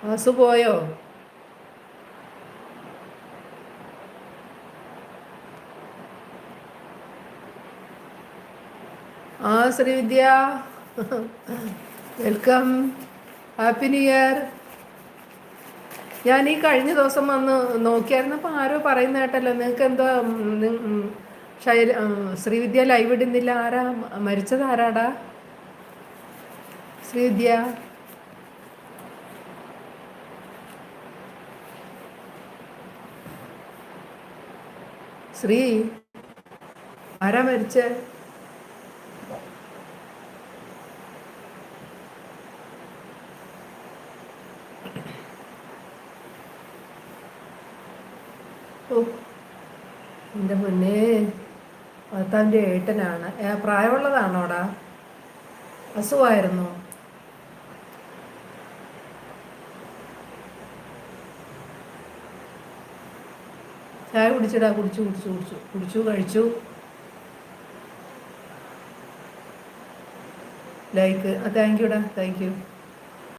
വാസു പോയോ? Sreevidya, welcome, happy new year. ഞാൻ ഈ കഴിഞ്ഞ ദിവസം വന്ന് നോക്കിയായിരുന്നപ്പോൾ ആരോ പറയുന്ന കേട്ടല്ലോ, നിങ്ങൾക്ക് എന്തോ ശ്രീവിദ്യ ലൈവ് ഇടുന്നില്ല. ആരാ മരിച്ചത്? ആരാടാ? ശ്രീവിദ്യ, ശ്രീ, ആരാ മരിച്ചേ? ഓ, എൻ്റെ മുന്നേ, ഭർത്താവിൻ്റെ ഏട്ടനാണ്. പ്രായമുള്ളതാണോടാ? അസുഖമായിരുന്നോ? ചായ കുടിച്ചിടാ? കുടിച്ചു കുടിച്ചു കുടിച്ചു കുടിച്ചു കഴിച്ചു. ലൈക്ക്, താങ്ക് യുടാ, താങ്ക് യു.